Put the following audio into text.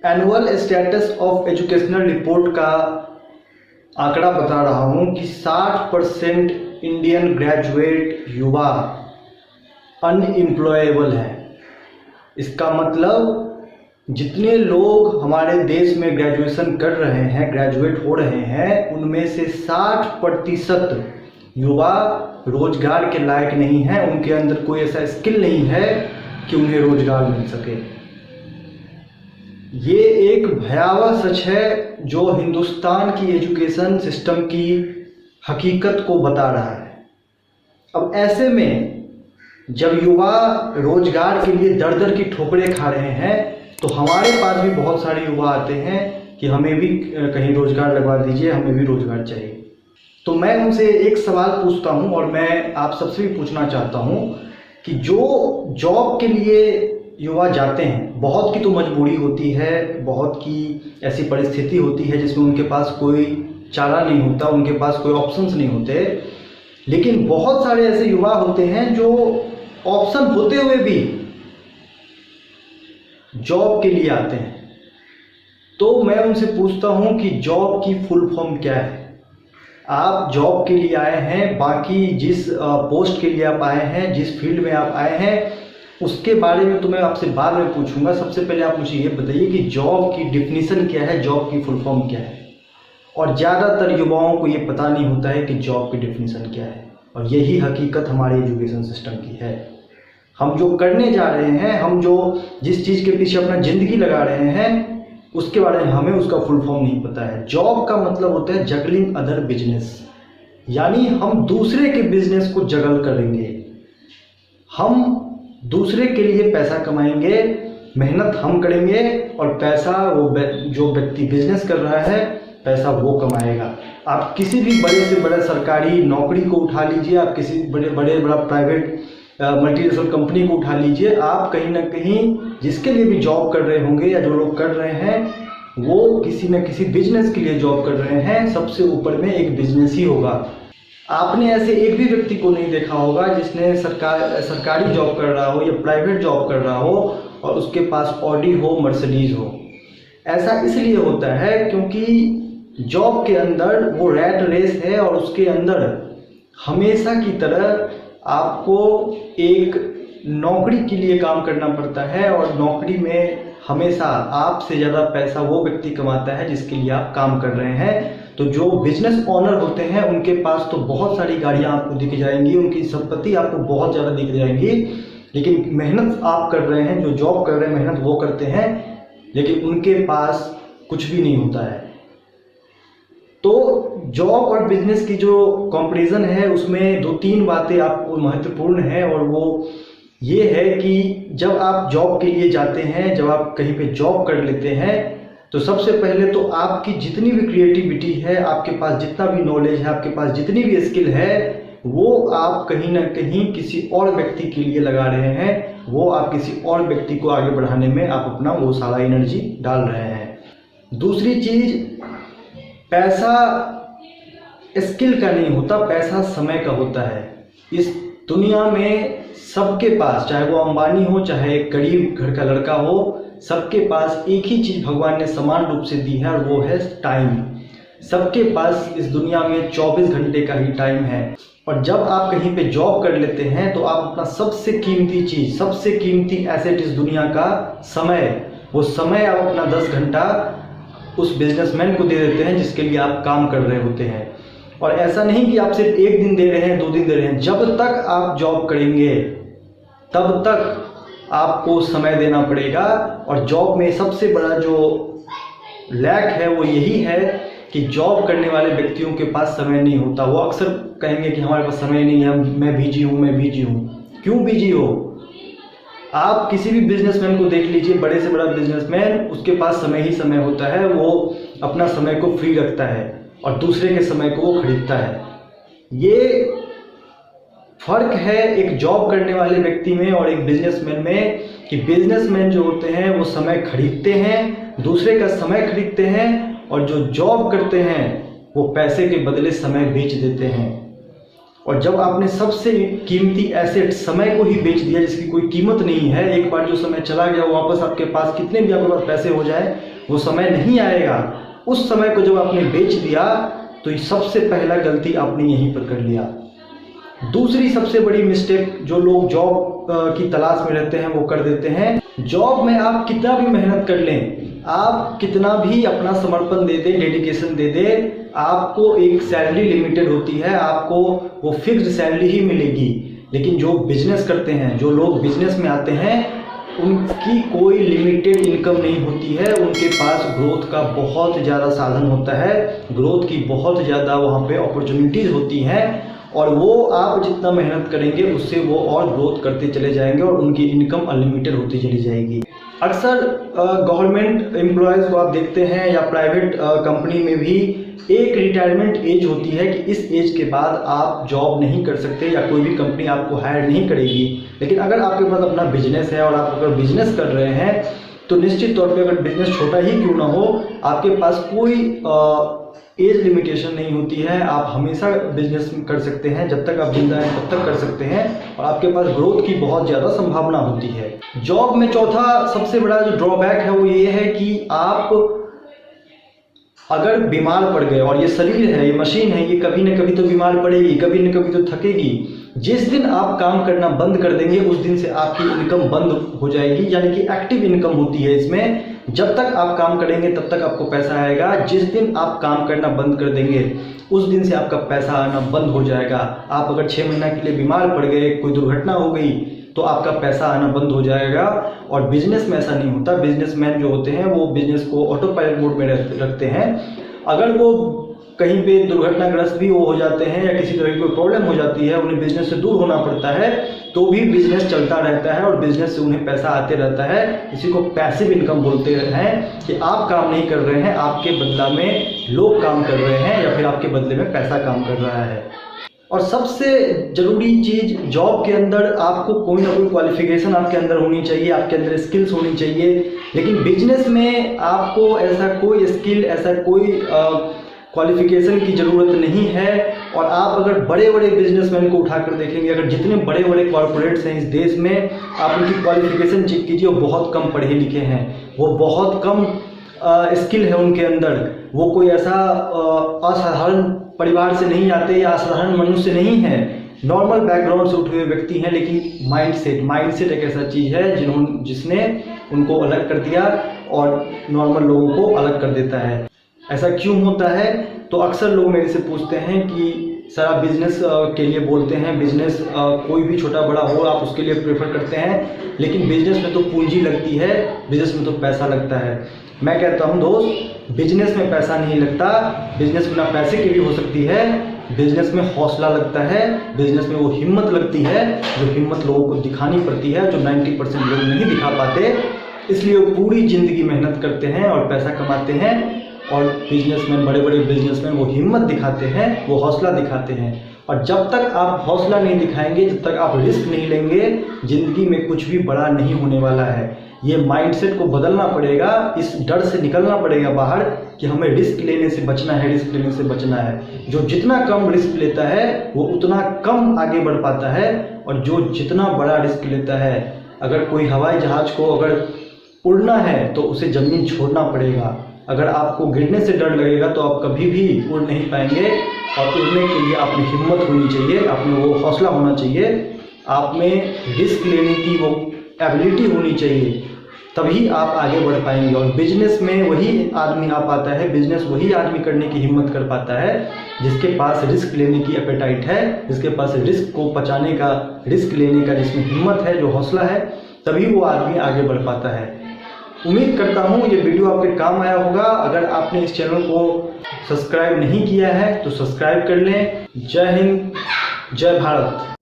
Annual status of educational report का आंकड़ा बता रहा हूँ कि 60% इंडियन ग्रेजुएट युवा अनएम्प्लॉयबल हैं। इसका मतलब जितने लोग हमारे देश में ग्रेजुएशन कर रहे हैं, ग्रेजुएट हो रहे हैं, उनमें से 60% युवा रोजगार के लायक नहीं हैं। उनके अंदर कोई ऐसा स्किल नहीं है कि उन्हें रोजगार मिल सके। ये एक भयावह सच है जो हिंदुस्तान की एजुकेशन सिस्टम की हकीकत को बता रहा है। अब ऐसे में जब युवा रोजगार के लिए दर दर की ठोकरें खा रहे हैं तो हमारे पास भी बहुत सारे युवा आते हैं कि हमें भी कहीं रोजगार लगवा दीजिए, हमें भी रोजगार चाहिए। तो मैं उनसे एक सवाल पूछता हूं और मैं आप सबसे भी पूछना चाहता हूं कि जो जॉब के लिए युवा जाते हैं, बहुत की तो मजबूरी होती है, बहुत की ऐसी परिस्थिति होती है जिसमें उनके पास कोई चारा नहीं होता, उनके पास कोई ऑप्शंस नहीं होते। लेकिन बहुत सारे ऐसे युवा होते हैं जो ऑप्शन होते हुए भी जॉब के लिए आते हैं। तो मैं उनसे पूछता हूं कि जॉब की फुल फॉर्म क्या है। आप जॉब के लिए आए हैं, बाकी जिस पोस्ट के लिए आप आए हैं, जिस फील्ड में आप आए हैं, उसके बारे में तो मैं आपसे बाद में पूछूंगा। सबसे पहले आप मुझे ये बताइए कि जॉब की डिफिनीशन क्या है, जॉब की फुल फॉर्म क्या है। और ज़्यादातर युवाओं को ये पता नहीं होता है कि जॉब की डिफिनीशन क्या है, और यही हकीकत हमारे एजुकेशन सिस्टम की है। हम जो करने जा रहे हैं, हम जो जिस चीज़ के पीछे अपना ज़िंदगी लगा रहे हैं, उसके बारे में हमें उसका फुल फॉर्म नहीं पता है। जॉब का मतलब होता है जगलिंग अदर बिजनेस, यानी हम दूसरे के बिजनेस को जगल करेंगे, हम दूसरे के लिए पैसा कमाएंगे, मेहनत हम करेंगे और पैसा वो जो व्यक्ति बिजनेस कर रहा है पैसा वो कमाएगा। आप किसी भी बड़े से बड़े सरकारी नौकरी को उठा लीजिए, आप किसी बड़ा प्राइवेट मल्टीनेशनल कंपनी को उठा लीजिए, आप कहीं ना कहीं जिसके लिए भी जॉब कर रहे होंगे या जो लोग कर रहे हैं वो किसी न किसी बिजनेस के लिए जॉब कर रहे हैं। सबसे ऊपर में एक बिजनेस ही होगा। आपने ऐसे एक भी व्यक्ति को नहीं देखा होगा जिसने सरकारी जॉब कर रहा हो या प्राइवेट जॉब कर रहा हो और उसके पास ऑडी हो, मर्सिडीज हो। ऐसा इसलिए होता है क्योंकि जॉब के अंदर वो रैट रेस है और उसके अंदर हमेशा की तरह आपको एक नौकरी के लिए काम करना पड़ता है, और नौकरी में हमेशा आपसे ज़्यादा पैसा वो व्यक्ति कमाता है जिसके लिए आप काम कर रहे हैं। तो जो बिजनेस ओनर होते हैं उनके पास तो बहुत सारी गाड़ियां आपको दिख जाएंगी, उनकी संपत्ति आपको बहुत ज़्यादा दिख जाएंगी, लेकिन मेहनत आप कर रहे हैं, जो जॉब कर रहे हैं मेहनत वो करते हैं, लेकिन उनके पास कुछ भी नहीं होता है। तो जॉब और बिजनेस की जो कंपैरिजन है उसमें 2-3 बातें आपको महत्वपूर्ण है, और वो ये है कि जब आप जॉब के लिए जाते हैं, जब आप कहीं पे जॉब कर लेते हैं, तो सबसे पहले तो आपकी जितनी भी क्रिएटिविटी है, आपके पास जितना भी नॉलेज है, आपके पास जितनी भी स्किल है, वो आप कहीं ना कहीं किसी और व्यक्ति के लिए लगा रहे हैं। वो आप किसी और व्यक्ति को आगे बढ़ाने में आप अपना वो सारा एनर्जी डाल रहे हैं। दूसरी चीज, पैसा स्किल का नहीं होता, पैसा समय का होता है। इस दुनिया में सबके पास, चाहे वो अंबानी हो, चाहे गरीब घर का लड़का हो, सबके पास एक ही चीज़ भगवान ने समान रूप से दी है, और वो है टाइम। सबके पास इस दुनिया में 24 घंटे का ही टाइम है। और जब आप कहीं पे जॉब कर लेते हैं तो आप अपना सबसे कीमती चीज़, सबसे कीमती एसेट इस दुनिया का समय, वो समय आप अपना 10 घंटा उस बिजनेसमैन को दे देते हैं जिसके लिए आप काम कर रहे होते हैं। और ऐसा नहीं कि आप सिर्फ 1 दिन दे रहे हैं, 2 दिन दे रहे हैं, जब तक आप जॉब करेंगे तब तक आपको समय देना पड़ेगा। और जॉब में सबसे बड़ा जो लैक है वो यही है कि जॉब करने वाले व्यक्तियों के पास समय नहीं होता। वो अक्सर कहेंगे कि हमारे पास समय नहीं है, मैं बिजी हूँ, मैं बिजी हूँ। क्यों बिजी हो? आप किसी भी बिजनेसमैन को देख लीजिए, बड़े से बड़ा बिजनेसमैन, उसके पास समय ही समय होता है। वो अपना समय को फ्री रखता है और दूसरे के समय को वो खरीदता है। ये फर्क है एक जॉब करने वाले व्यक्ति में और एक बिजनेसमैन में, कि बिजनेसमैन जो होते हैं वो समय खरीदते हैं, दूसरे का समय खरीदते हैं, और जो जॉब करते हैं वो पैसे के बदले समय बेच देते हैं। और जब आपने सबसे कीमती एसेट समय को ही बेच दिया जिसकी कोई कीमत नहीं है, एक बार जो समय चला गया वो वापस आपके पास कितने भी आपके पास पैसे हो जाए वो समय नहीं आएगा। उस समय को जब आपने बेच दिया तो ये सबसे पहला गलती आपने यहीं पर कर लिया। दूसरी सबसे बड़ी मिस्टेक जो लोग जॉब की तलाश में रहते हैं वो कर देते हैं। जॉब में आप कितना भी मेहनत कर लें, आप कितना भी अपना समर्पण दे दे, डेडिकेशन दे दे, आपको एक सैलरी लिमिटेड होती है, आपको वो फिक्स्ड सैलरी ही मिलेगी। लेकिन जो बिजनेस करते हैं, जो लोग बिजनेस में आते हैं, उनकी कोई लिमिटेड इनकम नहीं होती है। उनके पास ग्रोथ का बहुत ज़्यादा साधन होता है, ग्रोथ की बहुत ज़्यादा वहाँ पे अपॉर्चुनिटीज़ होती हैं और वो आप जितना मेहनत करेंगे उससे वो और ग्रोथ करते चले जाएंगे और उनकी इनकम अनलिमिटेड होती चली जाएगी। अक्सर गवर्नमेंट एम्प्लॉयज़ को आप देखते हैं या प्राइवेट कंपनी में भी एक रिटायरमेंट एज होती है कि इस एज के बाद आप जॉब नहीं कर सकते या कोई भी कंपनी आपको हायर नहीं करेगी। लेकिन अगर आपके पास अपना बिजनेस है और आप अगर बिजनेस कर रहे हैं तो निश्चित तौर पे अगर बिजनेस छोटा ही क्यों ना हो, आपके पास कोई एज लिमिटेशन नहीं होती है। आप हमेशा बिजनेस कर सकते हैं, जब तक आप जिंदा हैं तब तक कर सकते हैं और आपके पास ग्रोथ की बहुत ज़्यादा संभावना होती है। जॉब में चौथा सबसे बड़ा जो ड्रॉबैक है वो ये है कि आप अगर बीमार पड़ गए, और ये शरीर है, ये मशीन है, ये कभी न कभी तो बीमार पड़ेगी, कभी न कभी तो थकेगी। जिस दिन आप काम करना बंद कर देंगे उस दिन से आपकी इनकम बंद हो जाएगी, यानी कि एक्टिव इनकम होती है इसमें। जब तक आप काम करेंगे तब तक आपको पैसा आएगा, जिस दिन आप काम करना बंद कर देंगे उस दिन से आपका पैसा आना बंद हो जाएगा। आप अगर 6 महीना के लिए बीमार पड़ गए, कोई दुर्घटना हो गई तो आपका पैसा आना बंद हो जाएगा। और बिजनेस में ऐसा नहीं होता। बिजनेसमैन जो होते हैं वो बिजनेस को ऑटो पायलट मोड में रखते हैं। अगर वो कहीं पे दुर्घटनाग्रस्त भी वो हो जाते हैं या किसी तरह की कोई प्रॉब्लम हो जाती है, उन्हें बिजनेस से दूर होना पड़ता है, तो भी बिजनेस चलता रहता है और बिजनेस से उन्हें पैसा आते रहता है। इसी को पैसिव इनकम बोलते हैं कि आप काम नहीं कर रहे हैं, आपके बदला में लोग काम कर रहे हैं या फिर आपके बदले में पैसा काम कर रहा है। और सबसे ज़रूरी चीज़ जॉब के अंदर आपको कोई ना कोई क्वालिफिकेशन आपके अंदर होनी चाहिए, आपके अंदर स्किल्स होनी चाहिए। लेकिन बिजनेस में आपको ऐसा कोई स्किल, ऐसा कोई क्वालिफिकेशन की ज़रूरत नहीं है। और आप अगर बड़े बड़े बिजनेसमैन को उठाकर देखेंगे, अगर जितने बड़े बड़े कॉरपोरेट्स हैं इस देश में, आप उनकी क्वालिफिकेशन चेक कीजिए, वो बहुत कम पढ़े लिखे हैं, वो बहुत कम स्किल है उनके अंदर। वो कोई ऐसा असाधारण परिवार से नहीं आते या असाधारण मनुष्य नहीं है, नॉर्मल बैकग्राउंड से उठे हुए व्यक्ति हैं। लेकिन माइंडसेट एक ऐसा चीज़ है जिसने उनको अलग कर दिया और नॉर्मल लोगों को अलग कर देता है। ऐसा क्यों होता है? तो अक्सर लोग मेरे से पूछते हैं कि सर आप बिजनेस के लिए बोलते हैं, बिजनेस कोई भी छोटा बड़ा हो आप उसके लिए प्रेफर करते हैं, लेकिन बिजनेस में तो पूंजी लगती है, बिजनेस में तो पैसा लगता है। मैं कहता हूं दोस्त, बिजनेस में पैसा नहीं लगता, बिजनेस बिना पैसे की भी हो सकती है। बिजनेस में हौसला लगता है, बिजनेस में वो हिम्मत लगती है जो हिम्मत लोगों को दिखानी पड़ती है, जो 90% लोग नहीं दिखा पाते। इसलिए वो पूरी ज़िंदगी मेहनत करते हैं और पैसा कमाते हैं। और बिजनेसमैन, बड़े बड़े बिजनेसमैन वो हिम्मत दिखाते हैं, वो हौसला दिखाते हैं। और जब तक आप हौसला नहीं दिखाएंगे, जब तक आप रिस्क नहीं लेंगे, ज़िंदगी में कुछ भी बड़ा नहीं होने वाला है। ये माइंडसेट को बदलना पड़ेगा, इस डर से निकलना पड़ेगा बाहर कि हमें रिस्क लेने से बचना है, रिस्क लेने से बचना है। जो जितना कम रिस्क लेता है वो उतना कम आगे बढ़ पाता है, और जो जितना बड़ा रिस्क लेता है, अगर कोई हवाई जहाज़ को अगर उड़ना है तो उसे ज़मीन छोड़ना पड़ेगा। अगर आपको गिरने से डर लगेगा तो आप कभी भी उड़ नहीं पाएंगे। और उड़ने के लिए आप में हिम्मत होनी चाहिए, आप में वो हौसला होना चाहिए, आप में रिस्क लेने की वो एबिलिटी होनी चाहिए, तभी आप आगे बढ़ पाएंगे। और बिजनेस में वही आदमी आ पाता है, बिजनेस वही आदमी करने की हिम्मत कर पाता है जिसके पास रिस्क लेने की एपेटाइट है, जिसके पास रिस्क को पचाने का, रिस्क लेने का जिसमें हिम्मत है, जो हौसला है, तभी वो आदमी आगे बढ़ पाता है। उम्मीद करता हूँ ये वीडियो आपके काम आया होगा। अगर आपने इस चैनल को सब्सक्राइब नहीं किया है तो सब्सक्राइब कर लें। जय हिंद, जय भारत।